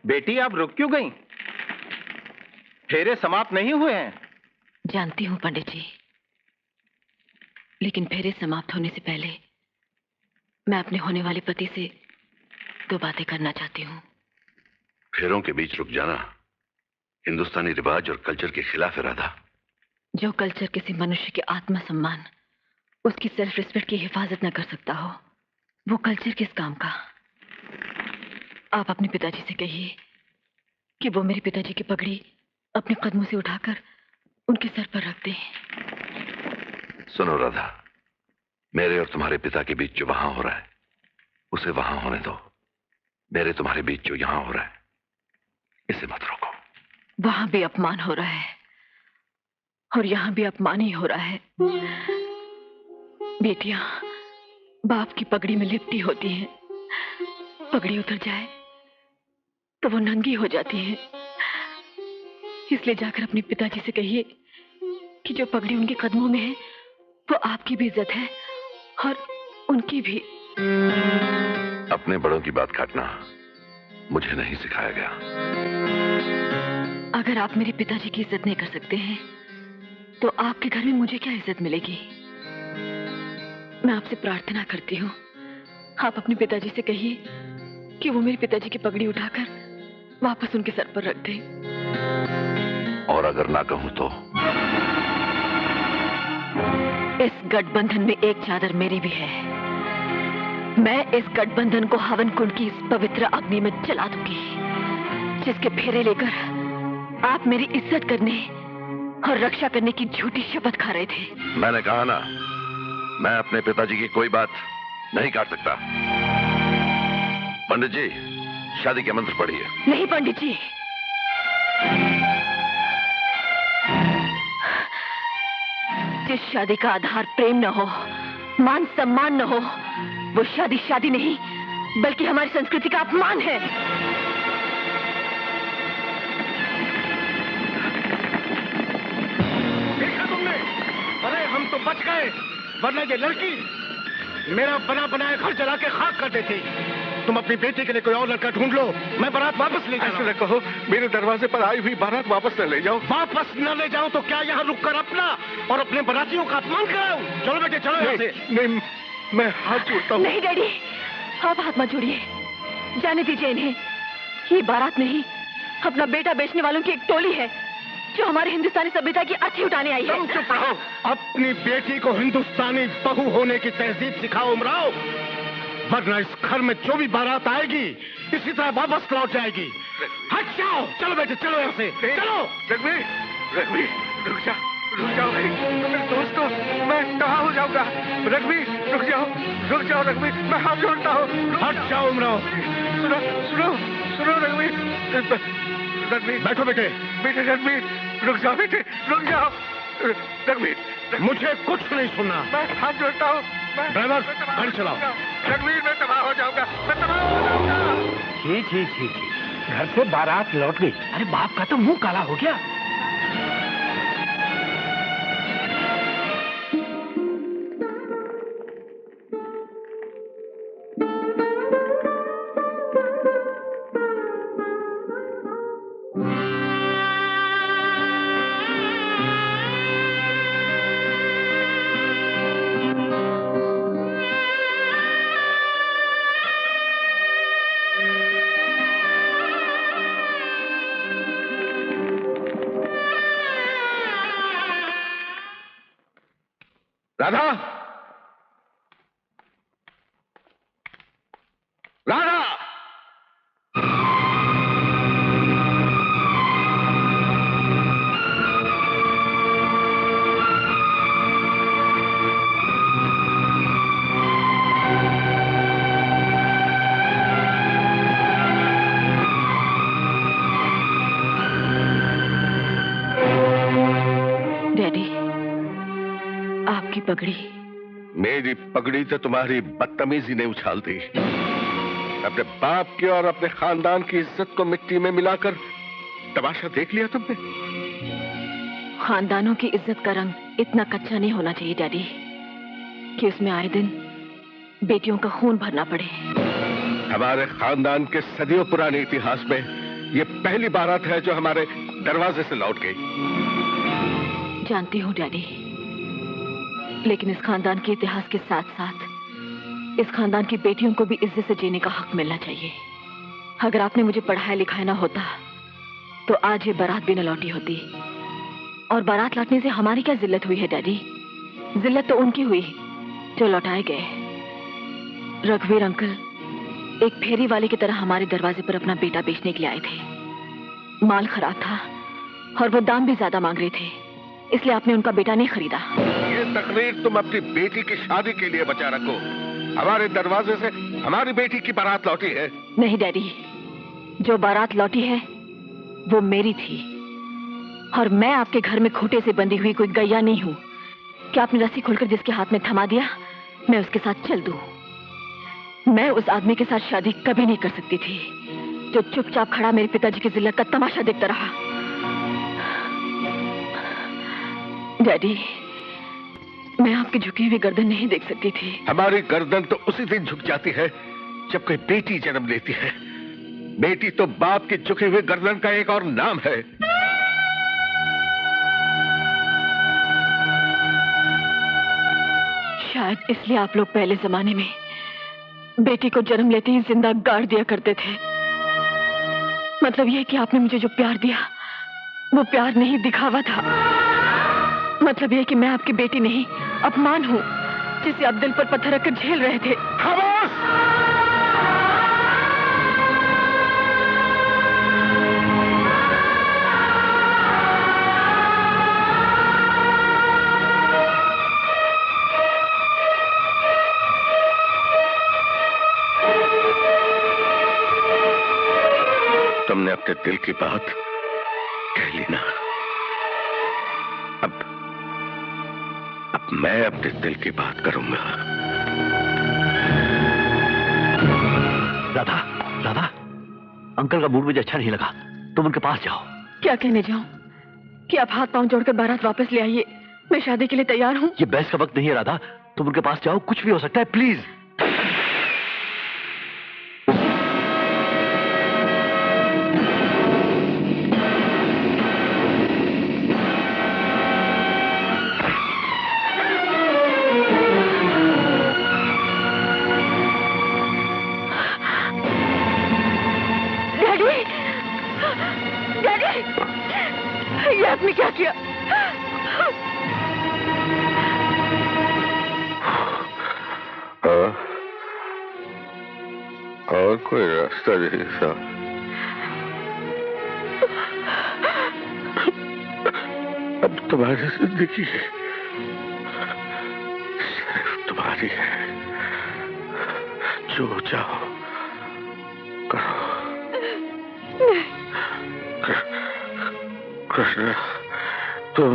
बेटी आप रुक क्यों गईं? फेरे समाप्त नहीं हुए हैं। जानती हूँ पंडित जी, लेकिन फेरे समाप्त होने से पहले मैं अपने होने वाले पति से 2 बातें करना चाहती हूँ। फेरों के बीच रुक जाना हिंदुस्तानी रिवाज और कल्चर के खिलाफ है राधा। जो कल्चर किसी मनुष्य के आत्मसम्मान, उसकी सेल्फ रिस्पेक्ट की हिफाजत न कर सकता हो, वो कल्चर किस काम का? आप अपने पिताजी से कहिए कि वो मेरे पिताजी की पगड़ी अपने कदमों से उठाकर उनके सर पर रख दें। सुनो राधा, मेरे और तुम्हारे पिता के बीच जो वहां हो रहा है उसे वहां होने दो। मेरे तुम्हारे बीच जो यहां हो रहा है इसे मत रोको। वहां भी अपमान हो रहा है और यहां भी अपमान ही हो रहा है। बेटियां बाप की पगड़ी में लिपटी होती हैं, पगड़ी उतर जाए तो वो नंगी हो जाती हैं। इसलिए जाकर अपने पिताजी से कहिए कि जो पगड़ी उनके कदमों में है वो आपकी भी इज्जत है और उनकी भी। अपने बड़ों की बात काटना मुझे नहीं सिखाया गया। अगर आप मेरे पिताजी की इज्जत नहीं कर सकते हैं तो आपके घर में मुझे क्या इज्जत मिलेगी? मैं आपसे प्रार्थना करती हूँ, आप अपने पिताजी से कहिए कि वो मेरे पिताजी की पगड़ी उठाकर वापस उनके सर पर रख दें। और अगर ना कहूं तो? इस गठबंधन में एक चादर मेरी भी है। मैं इस गठबंधन को हवन कुंड की इस पवित्र अग्नि में जला दूंगी, जिसके फेरे लेकर आप मेरी इज्जत करने और रक्षा करने की झूठी शपथ खा रहे थे। मैंने कहा ना, मैं अपने पिताजी की कोई बात नहीं काट सकता। पंडित जी, शादी के मंत्र पढ़िए। नहीं पंडित जी, जिस शादी का आधार प्रेम न हो, मान सम्मान न हो, वो शादी शादी नहीं बल्कि हमारी संस्कृति का अपमान है। देखा तुमने? अरे हम तो बच गए, वरना ये लड़की मेरा बना बनाया घर जला के खाक कर देती। तुम अपनी बेटी के लिए कोई और लड़का ढूंढ लो, मैं बारात वापस ले जाऊं। ऐसा कहो, मेरे दरवाजे पर आई हुई बारात वापस न ले जाओ। वापस न ले जाऊं तो क्या यहाँ रुककर अपना और अपने बारातियों का अपमान कराऊं? चलो बेटे चलो यहाँ से। नहीं, मैं हाथ जोड़ता हूँ। नहीं डैडी, आप हाथ मत जोड़िए, जाने दीजिए इन्हें। ये बारात नहीं, अपना बेटा बेचने वालों की एक टोली है जो हमारे हिंदुस्तानी सभ्यता की अर्थी उठाने आई है। तुम चुप रहो। अपनी बेटी को हिंदुस्तानी बहू होने की तहजीब सिखाओ उमराव, वरना इस घर में जो भी बारात आएगी इसी तरह वापस लौट जाएगी। हट जाओ, चलो बेटे चलो यहाँ से, चलो। रघुवीर, रघुवीर, रुक जाओ भाई, मेरे दोस्तों, मैं कहाँ हो जाऊंगा। रघुवीर, रुक जाओ रघुवीर, मैं हाथ जोड़ता हूँ। हट जाओ उमराव। सुनो रघुवीर, बैठो बेटे। रघुवीर, रुक जाओ बेटे, रुक जाओ। रघुवीर, मुझे कुछ नहीं सुनना। मैं हाथ जोड़ता हूँ। ड्राइवर गाड़ी चलाओ। रघुवीर, मैं तबाह हो जाऊंगा। ठीक, घर से बारात लौट गई। अरे बाप का तो मुंह काला हो गया। राधा, राधा, डैडी, आपकी पगड़ी। मेरी पगड़ी तो तुम्हारी बदतमीजी ने उछाल दी। अपने बाप की और अपने खानदान की इज्जत को मिट्टी में मिलाकर तमाशा देख लिया तुमने। खानदानों की इज्जत का रंग इतना कच्चा नहीं होना चाहिए डैडी कि उसमें आए दिन बेटियों का खून भरना पड़े। हमारे खानदान के सदियों पुराने इतिहास में ये पहली बारात है जो हमारे दरवाजे से लौट गई। जानती हूँ डैडी, लेकिन इस खानदान के इतिहास के साथ साथ इस खानदान की बेटियों को भी इज्जत से जीने का हक मिलना चाहिए। अगर आपने मुझे पढ़ाया लिखाया ना होता तो आज ये बारात भी न लौटी होती। और बारात लौटने से हमारी क्या जिल्लत हुई है डैडी? जिल्लत तो उनकी हुई जो लौटाए गए। रघुवीर अंकल एक फेरी वाले की तरह हमारे दरवाजे पर अपना बेटा बेचने के लिए आए थे। माल खराब था और वो दाम भी ज्यादा मांग रहे थे, इसलिए आपने उनका बेटा नहीं खरीदा। ये तकरीर तुम अपनी बेटी की शादी के लिए बचा रखो। हमारे दरवाजे से हमारी बेटी की बारात लौटी है। नहीं डैडी, जो बारात लौटी है वो मेरी थी और मैं आपके घर में खूंटे से बंधी हुई कोई गैया नहीं हूँ कि आपने रस्सी खोलकर जिसके हाथ में थमा दिया मैं उसके साथ चल दूं। मैं उस आदमी के साथ शादी कभी नहीं कर सकती थी जो चुपचाप खड़ा मेरे पिताजी की जिल्लत का तमाशा देखता रहा। डैडी, मैं आपकी झुकी हुई गर्दन नहीं देख सकती थी। हमारी गर्दन तो उसी दिन झुक जाती है जब कोई बेटी जन्म लेती है। बेटी तो बाप की झुकी हुई गर्दन का एक और नाम है। शायद इसलिए आप लोग पहले जमाने में बेटी को जन्म लेते ही जिंदा गाड़ दिया करते थे। मतलब यह कि आपने मुझे जो प्यार दिया वो प्यार नहीं, दिखावा था। मतलब यह कि मैं आपकी बेटी नहीं, अपमान हूँ जिसे आप दिल पर पत्थर रखकर झेल रहे थे। तुमने अपने दिल की बात कह ली ना। अब मैं अपने दिल की बात करूंगा। राधा, राधा, अंकल का मूड मुझे अच्छा नहीं लगा। तुम उनके पास जाओ। क्या कहने जाऊं कि आप हाथ पांव जोड़कर बारात वापस ले आइए, मैं शादी के लिए तैयार हूँ। ये बहस का वक्त नहीं है राधा, तुम उनके पास जाओ, कुछ भी हो सकता है, प्लीज। ये आपने क्या किया? और कोई रास्ता नहीं था। अब तुम्हारी जिंदगी सिर्फ तुम्हारी है। जो चाहो करो। कृष्ण, तुम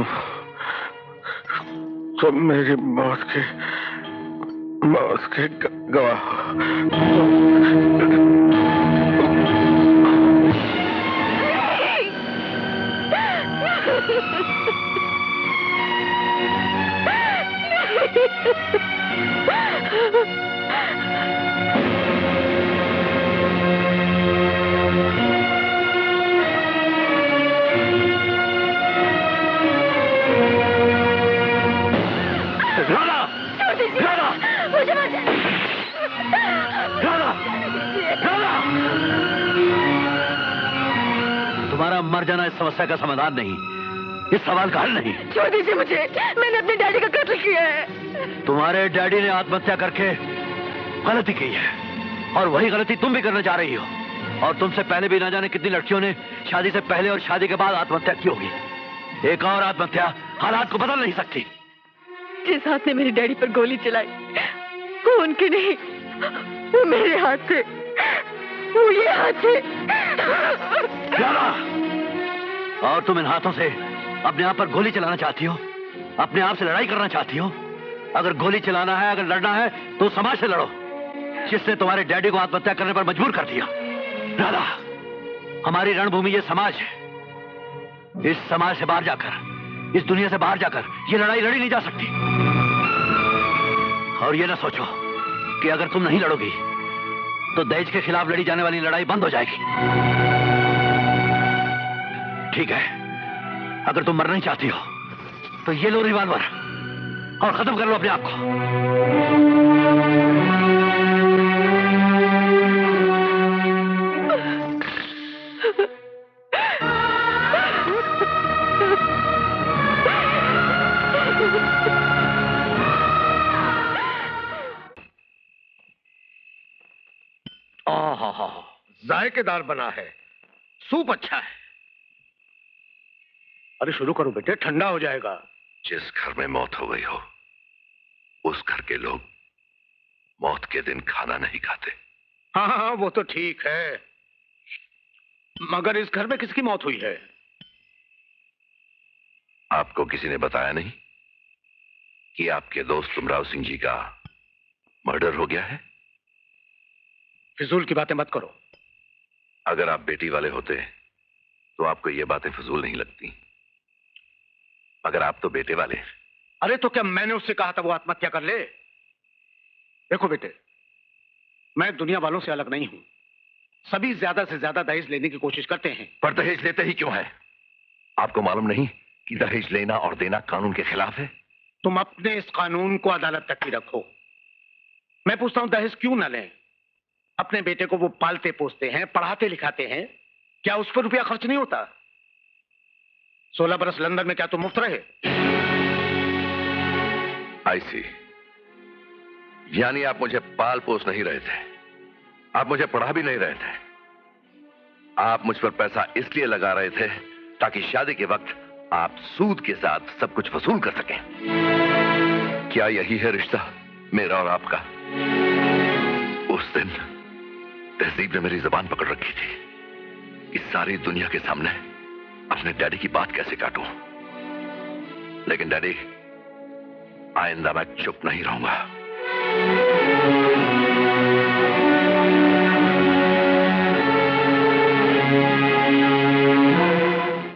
मेरी मौत के गवाह हो। तुम्हारा मर जाना इस समस्या का समाधान नहीं, इस सवाल का हल नहीं। छोड़ दीजिए मुझे, मैंने अपने डैडी का कत्ल किया है। तुम्हारे डैडी ने आत्महत्या करके गलती की है और वही गलती तुम भी करने जा रही हो। और तुमसे पहले भी ना जाने कितनी लड़कियों ने शादी से पहले और शादी के बाद आत्महत्या की होगी। एक और आत्महत्या हालात को बदल नहीं सकती। जिस हाथ ने मेरे डैडी पर गोली चलाई वो उनके नहीं, वो मेरे हाथ से, वो ये हाथ से। और तुम इन हाथों से अपने आप पर गोली चलाना चाहती हो, अपने आप से लड़ाई करना चाहती हो। अगर गोली चलाना है, अगर लड़ना है तो समाज से लड़ो जिसने तुम्हारे डैडी को आत्महत्या करने पर मजबूर कर दिया। राधा, हमारी रणभूमि ये समाज है। इस समाज से बाहर जाकर, इस दुनिया से बाहर जाकर ये लड़ाई लड़ी नहीं जा सकती। और ये ना सोचो कि अगर तुम नहीं लड़ोगी तो दहेज के खिलाफ लड़ी जाने वाली लड़ाई बंद हो जाएगी। ठीक है, अगर तुम मरना ही चाहती हो तो ये लो रिवॉल्वर और खत्म कर लो अपने आप को। आहा, जायकेदार बना है, सूप अच्छा है। अरे शुरू करो बेटे, ठंडा हो जाएगा। जिस घर में मौत हो गई हो उस घर के लोग मौत के दिन खाना नहीं खाते। हाँ हाँ वो तो ठीक है, मगर इस घर में किसकी मौत हुई है? आपको किसी ने बताया नहीं कि आपके दोस्त तुमराव सिंह जी का मर्डर हो गया है? फिजूल की बातें मत करो। अगर आप बेटी वाले होते तो आपको ये बातें फजूल नहीं लगती, मगर आप तो बेटे वाले। अरे तो क्या मैंने उससे कहा था वो आत्महत्या कर ले? देखो बेटे, मैं दुनिया वालों से अलग नहीं हूं। सभी ज्यादा से ज्यादा दहेज लेने की कोशिश करते हैं। पर दहेज लेते ही क्यों है? आपको मालूम नहीं कि दहेज लेना और देना कानून के खिलाफ है? तुम अपने इस कानून को अदालत तक ही रखो। मैं पूछता हूं, दहेज क्यों ना लें? अपने बेटे को वो पालते पोसते हैं, पढ़ाते लिखाते हैं, क्या उस पर रुपया खर्च नहीं होता? 16 बरस लंदन में क्या तुम मुफ्त रहे? आई सी, यानी आप मुझे पाल पोस नहीं रहे थे, आप मुझे पढ़ा भी नहीं रहे थे। आप मुझ पर पैसा इसलिए लगा रहे थे ताकि शादी के वक्त आप सूद के साथ सब कुछ वसूल कर सकें। क्या यही है रिश्ता मेरा और आपका? उस दिन तहजीब ने मेरी जुबान पकड़ रखी थी कि सारी दुनिया के सामने अपने डैडी की बात कैसे काटूं। लेकिन डैडी, आइंदा मैं चुप नहीं रहूंगा।